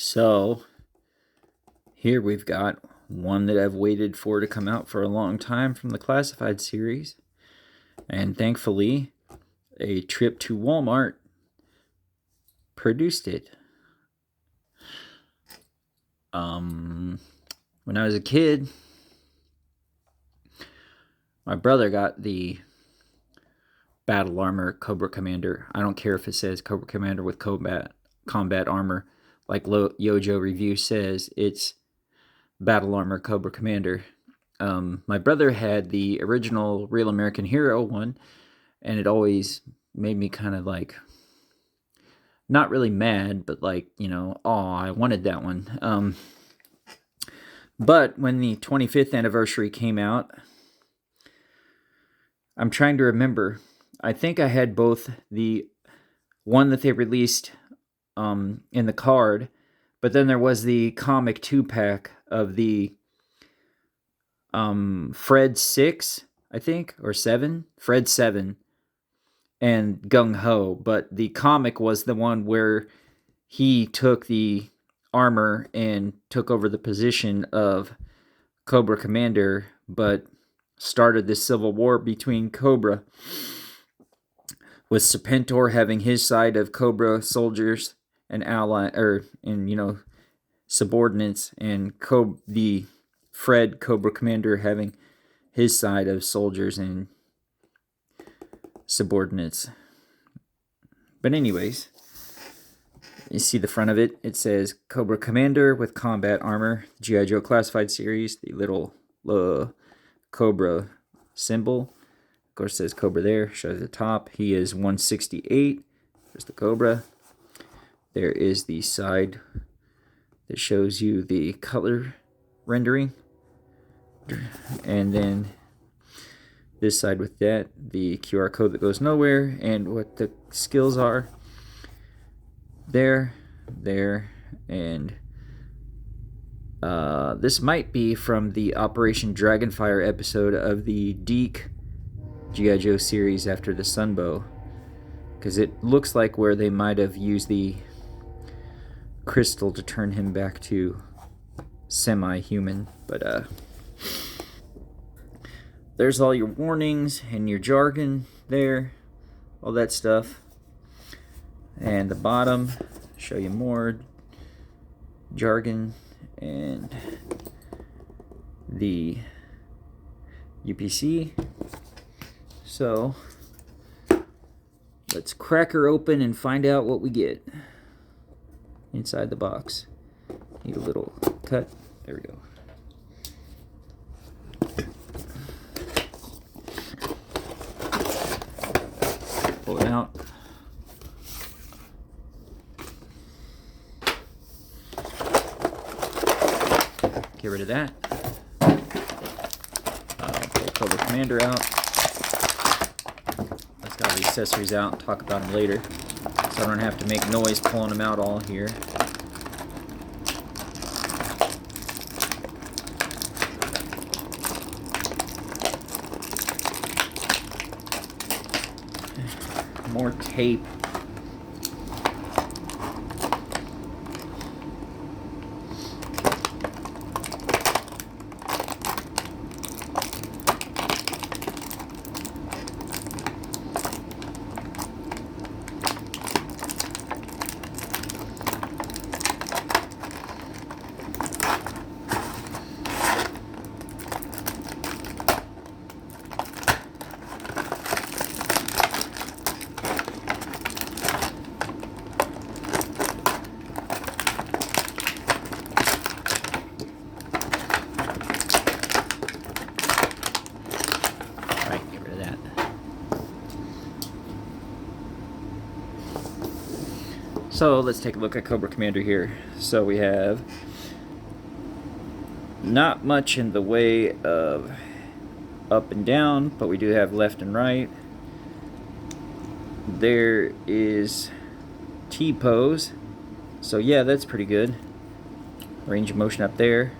So here we've got one that I've waited for to come out for a long time from the Classified series. And thankfully, a trip to Walmart produced it. When I was a kid, my brother got the Battle Armor Cobra Commander. I don't care if it says Cobra Commander with combat armor. Like Yojo Review says, it's Battle Armor Cobra Commander. My brother had the original Real American Hero one, and it always made me kind of like, not really mad, but like, I wanted that one. But when the 25th anniversary came out, I'm trying to remember. I think I had both the one that they released in the card, but then there was the comic 2-pack of the Fred 6, I think, or 7? Fred 7 and Gung Ho, but the comic was the one where he took the armor and took over the position of Cobra Commander, but started this civil war between Cobra, with Serpentor having his side of Cobra soldiers and subordinates, and the Fred Cobra Commander having his side of soldiers and subordinates. But anyways, you see the front of it. It says Cobra Commander with combat armor, G.I. Joe Classified series, the little Cobra symbol. Of course, it says Cobra there, shows the top. He is 168. There's the Cobra. There is the side that shows you the color rendering. And then this side with that, the QR code that goes nowhere, and what the skills are. There, and this might be from the Operation Dragonfire episode of the Deke G.I. Joe series after the Sunbow, because it looks like where they might have used the crystal to turn him back to semi-human. But there's all your warnings and your jargon there, all that stuff. And the bottom, show you more jargon and the UPC. So let's crack her open and find out what we get inside the box. Need a little cut. There we go. Pull it out. Get rid of that. Pull Cobra Commander out. Let's get all the accessories out and talk about them later, so I don't have to make noise pulling them out all here. More tape. So let's take a look at Cobra Commander here. So we have not much in the way of up and down, but we do have left and right. There is T-pose. So yeah, that's pretty good. Range of motion up there.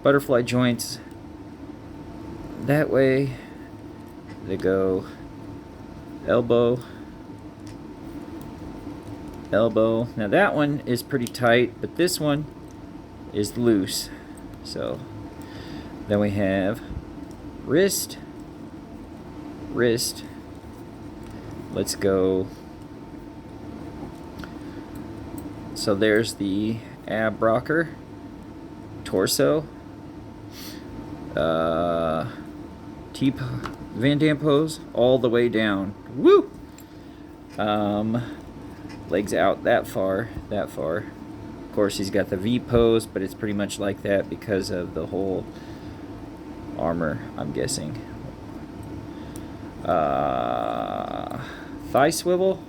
Butterfly joints that way. They go elbow, elbow. Now that one is pretty tight, but this one is loose. So then we have wrist, wrist. Let's go. So there's the ab rocker, torso, T Van Damme pose all the way down. Woo! Legs out that far, that far. Of course, he's got the V pose, but it's pretty much like that because of the whole armor, I'm guessing. Thigh swivel?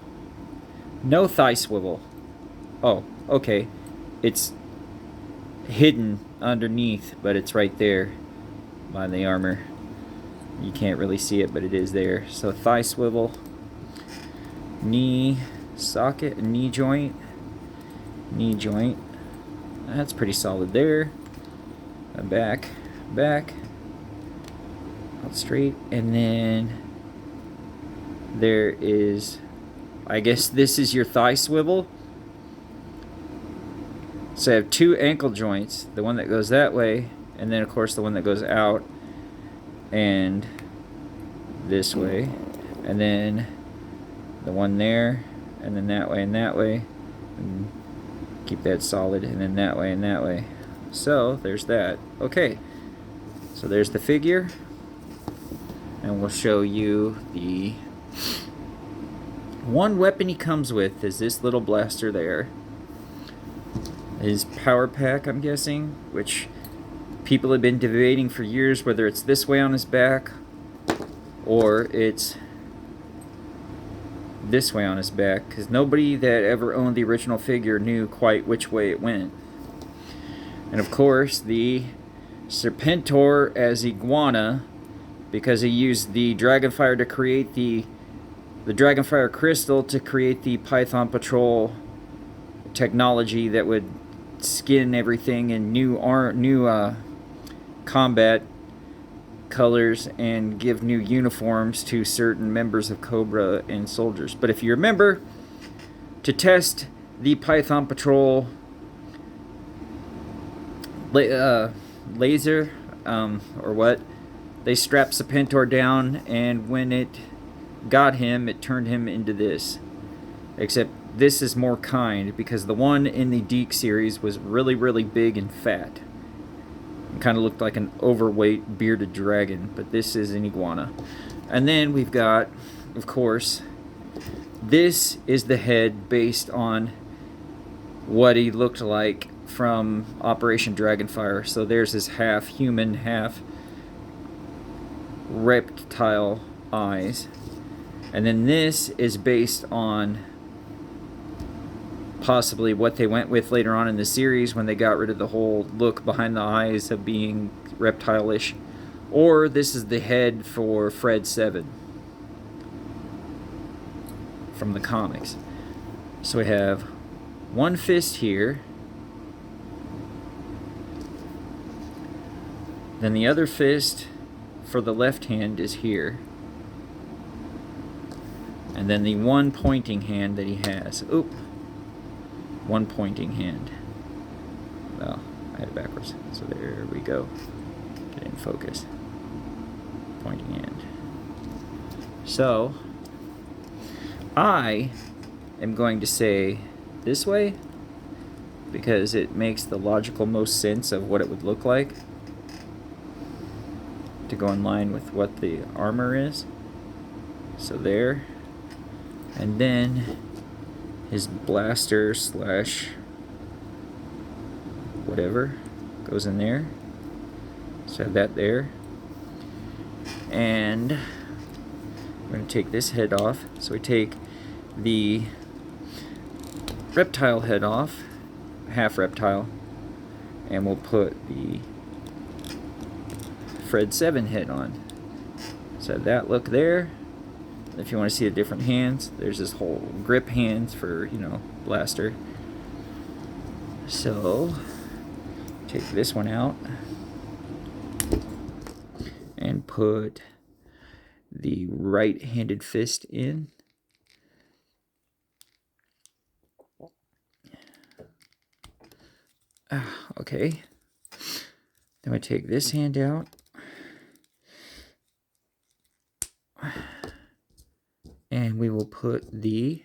No thigh swivel. Oh, okay. It's hidden underneath, but it's right there by the armor. You can't really see it, but it is there. So thigh swivel, knee socket, knee joint. That's pretty solid there. Back, out straight, and then there is, I guess this is your thigh swivel. So I have two ankle joints, the one that goes that way, and then of course the one that goes out and this way, and then the one there, and then that way and that way, and keep that solid, and then that way and that way. So there's that. Okay, so there's the figure, and we'll show you the one weapon he comes with is this little blaster there. His power pack, I'm guessing, which people have been debating for years whether it's this way on his back or it's this way on his back, because nobody that ever owned the original figure knew quite which way it went. And of course, the Serpentor as Iguana, because he used the Dragonfire to create the Dragonfire crystal to create the Python Patrol technology that would skin everything in new combat colors and give new uniforms to certain members of Cobra and soldiers. But if you remember, to test the Python Patrol laser, or what, they strapped Serpentor down, and when it got him, it turned him into this. Except this is more kind, because the one in the Deke series was really, really big and fat. It kind of looked like an overweight bearded dragon, but this is an iguana. And then we've got, of course, this is the head based on what he looked like from Operation Dragonfire. So there's his half human, half reptile eyes. And then this is based on possibly what they went with later on in the series when they got rid of the whole look behind the eyes of being reptile-ish. Or this is the head for Fred 7 from the comics. So we have one fist here, then the other fist for the left hand is here, and then the one pointing hand that he has. Oop. One pointing hand. Well, I had it backwards. So there we go. Get in focus. Pointing hand. So, I am going to say this way because it makes the logical most sense of what it would look like to go in line with what the armor is. So there. And then his blaster slash whatever goes in there. So I have that there. And I'm going to take this head off. So we take the reptile head off, half reptile, and we'll put the Fred 7 head on. So that look there. If you want to see the different hands, there's this whole grip hands for, blaster. So, take this one out and put the right-handed fist in. Okay. Then we take this hand out. And we will put the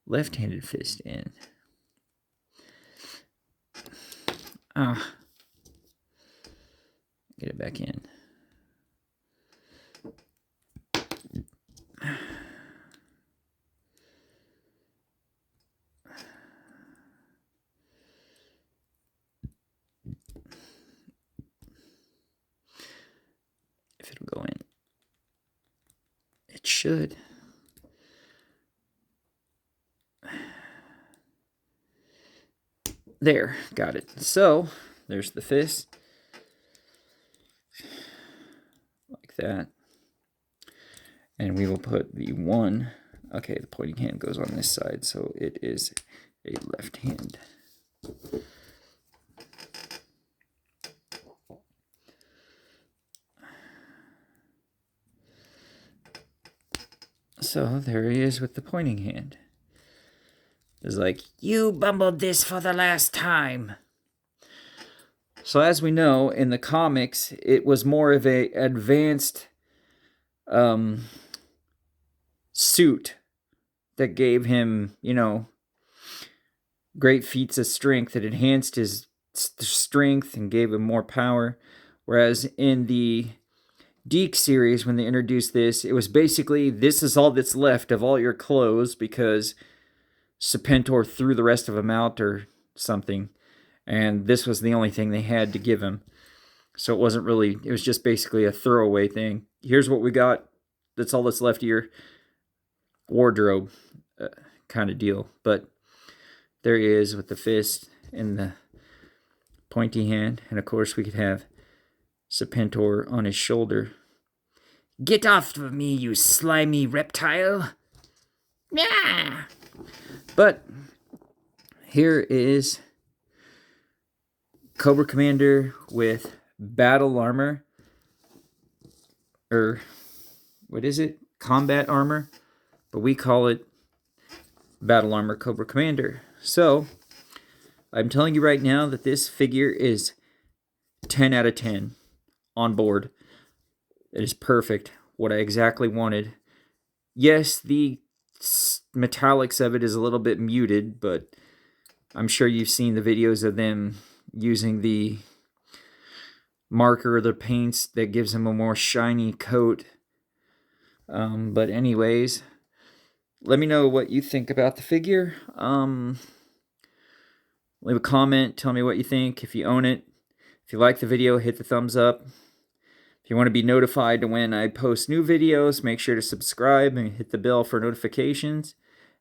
left-handed fist in. Get it back in. If it'll go in. It should. There, got it. So, there's the fist. Like that. And we will put the one. Okay, the pointing hand goes on this side, so it is a left hand. So there he is with the pointing hand. It's like, you bumbled this for the last time. So as we know, in the comics, it was more of a advanced suit that gave him, you know, great feats of strength. That enhanced his strength and gave him more power. Whereas in the Deke series, when they introduced this, it was basically, this is all that's left of all your clothes because Serpentor threw the rest of them out or something. And this was the only thing they had to give him. So it wasn't really, it was just basically a throwaway thing. Here's what we got. That's all that's left of your wardrobe kind of deal. But there he is with the fist and the pointy hand. And of course we could have Serpentor on his shoulder. Get off of me, you slimy reptile. Yeah. But here is Cobra Commander with battle armor. Or what is it? Combat armor. But we call it battle armor Cobra Commander. So I'm telling you right now that this figure is 10 out of 10 on board. It is perfect. What I exactly wanted. Yes, the metallics of it is a little bit muted, but I'm sure you've seen the videos of them using the marker or the paints that gives them a more shiny coat. But anyways, let me know what you think about the figure. Leave a comment. Tell me what you think. If you own it. If you like the video, hit the thumbs up. If you want to be notified when I post new videos, make sure to subscribe and hit the bell for notifications.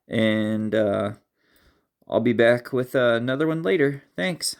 And I'll be back with another one later. Thanks.